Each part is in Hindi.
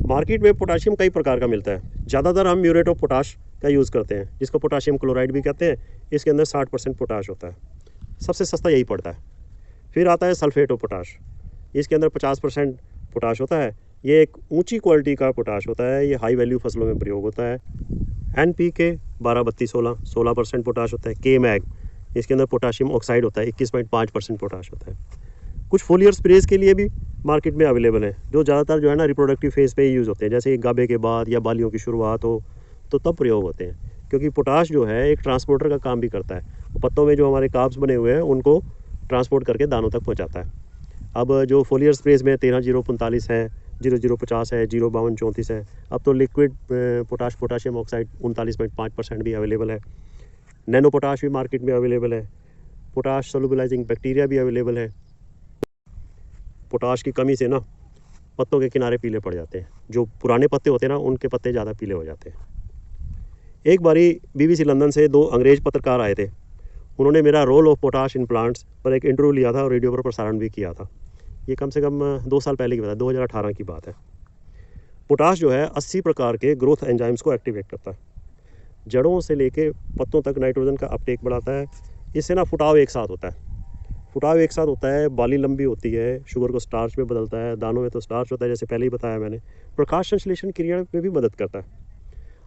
मार्केट में पोटाशियम कई प्रकार का मिलता है। ज़्यादातर हम म्यूरेट ऑफ पोटाश का यूज़ करते हैं, जिसको पोटाशियम क्लोराइड भी कहते हैं। इसके अंदर 60% पोटाश होता है, सबसे सस्ता यही पड़ता है। फिर आता है सल्फेट ऑफ पोटाश, इसके अंदर 50% पोटाश होता है। ये एक ऊंची क्वालिटी का पोटाश होता है, ये हाई वैल्यू फसलों में प्रयोग होता है। NPK 12-32-16% पोटाश होता है। K-मैग, इसके अंदर पोटाशियम ऑक्साइड होता है, 21.5% पोटाश होता है। कुछ फोलियर स्प्रेज के लिए भी मार्केट में अवेलेबल है, जो ज़्यादातर जो है ना रिप्रोडक्टिव फेज़ पे ही यूज़ होते हैं, जैसे गाभे के बाद या बालियों की शुरुआत हो तो तब प्रयोग होते हैं। क्योंकि पोटाश जो है एक ट्रांसपोर्टर का काम भी करता है, पत्तों में जो हमारे कार्ब्स बने हुए हैं उनको ट्रांसपोर्ट करके दानों तक पहुँचाता है। अब जो फोलियर स्प्रेज में 13-0-45 है, 00-50 है, 0-52-34 है। अब तो लिक्विड पोटाशियम ऑक्साइड 39.5% भी अवेलेबल है। नैनो पोटाश भी मार्केट में अवेलेबल है। पोटाश सोलुबलाइजिंग बैक्टीरिया भी अवेलेबल है। पोटाश की कमी से ना पत्तों के किनारे पीले पड़ जाते हैं, जो पुराने पत्ते होते हैं ना उनके पत्ते ज़्यादा पीले हो जाते हैं। एक बारी BBC लंदन से 2 अंग्रेज पत्रकार आए थे, उन्होंने मेरा role of potash in plants पर एक इंटरव्यू लिया था और रेडियो पर प्रसारण भी किया था। ये कम से कम 2 साल पहले की बात है, 2018 की बात है। पोटाश जो है 80 प्रकार के ग्रोथ एंजाइम्स को एक्टिवेट करता है, जड़ों से लेके पत्तों तक नाइट्रोजन का अपटेक बढ़ाता है। इससे ना फुटाव एक साथ होता है, बाली लंबी होती है, शुगर को स्टार्च में बदलता है, दानों में तो स्टार्च होता है जैसे पहले ही बताया मैंने, प्रकाश संश्लेषण क्रिया में भी मदद करता है।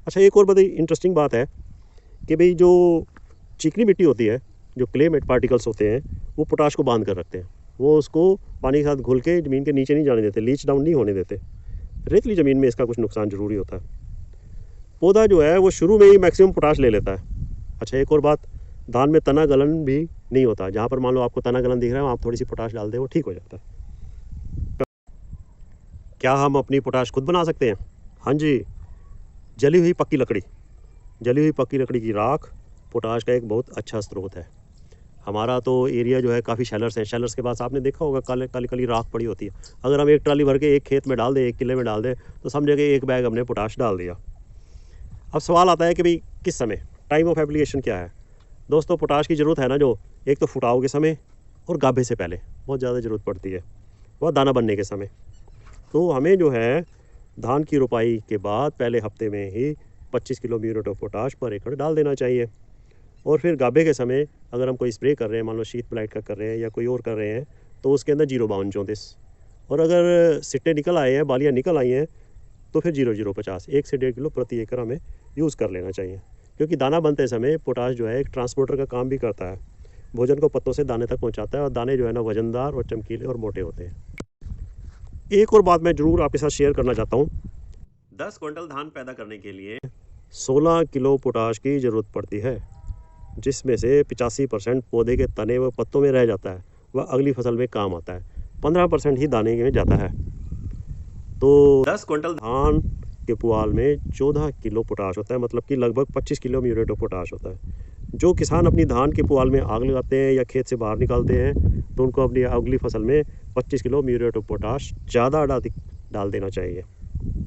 अच्छा, एक और बड़ी इंटरेस्टिंग बात है कि भाई जो चिकनी मिट्टी होती है, जो क्ले पार्टिकल्स होते हैं, वो पोटाश को बांध कर रखते हैं। वो उसको पानी के साथ घुल के ज़मीन के नीचे नहीं जाने देते, लीच डाउन नहीं होने देते। रेतली ज़मीन में इसका कुछ नुकसान ज़रूरी होता है। पौधा जो है वो शुरू में ही मैक्सिमम पोटाश ले लेता है। अच्छा, एक और बात, धान में तना गलन भी नहीं होता। जहाँ पर मान लो आपको तना गलन दिख रहा है, आप थोड़ी सी पोटाश डाल दें, वो ठीक हो जाता है। क्या हम अपनी पोटाश खुद बना सकते हैं? हाँ जी, जली हुई पक्की लकड़ी की राख पोटाश का एक बहुत अच्छा स्रोत है। हमारा तो एरिया जो है काफ़ी शैलर्स हैं, शैलर्स के पास आपने देखा होगा काली काली राख पड़ी होती है। अगर हम एक ट्राली भर के एक खेत में डाल दें, एक किले में डाल दें, तो समझे कि एक बैग हमने पोटाश डाल दिया। अब सवाल आता है कि भाई किस समय, टाइम ऑफ एप्लीकेशन क्या है? दोस्तों, पोटाश की ज़रूरत है ना, जो एक तो फुटाव के समय और गाभे से पहले बहुत ज़्यादा ज़रूरत पड़ती है, वह दाना बनने के समय। तो हमें जो है धान की रोपाई के बाद पहले हफ्ते में ही 25 किलो म्यूरेट ऑफ पोटाश पर एकड़ डाल देना चाहिए। और फिर गाभे के समय अगर हम कोई स्प्रे कर रहे हैं, मान लो शीत ब्लाइट का कर रहे हैं या कोई और कर रहे हैं, तो उसके अंदर 0-52-34। और अगर सिट्टे निकल आए हैं, बालियाँ निकल आई हैं, तो फिर 0-0-50 1 से 1.5 किलो प्रति एकड़ हमें यूज़ कर लेना चाहिए। क्योंकि दाना बनते समय पोटाश जो है एक ट्रांसपोर्टर का काम भी करता है, भोजन को पत्तों से दाने तक पहुंचाता है, और दाने जो है ना वजनदार और चमकीले और मोटे होते हैं। एक और बात मैं ज़रूर आपके साथ शेयर करना चाहता हूँ। 10 क्विंटल धान पैदा करने के लिए 16 किलो पोटाश की ज़रूरत पड़ती है, जिसमें से 85% पौधे के तने व पत्तों में रह जाता है, वह अगली फसल में काम आता है। 15% ही दाने में जाता है। तो 10 क्विंटल धान के पुआल में 14 किलो पोटाश होता है, मतलब कि लगभग 25 किलो म्यूरेट ऑफ पोटाश होता है। जो किसान अपनी धान के पुआल में आग लगाते हैं या खेत से बाहर निकालते हैं, तो उनको अपनी अगली फसल में 25 किलो म्यूरेट ऑफ पोटाश ज़्यादा डाल देना चाहिए।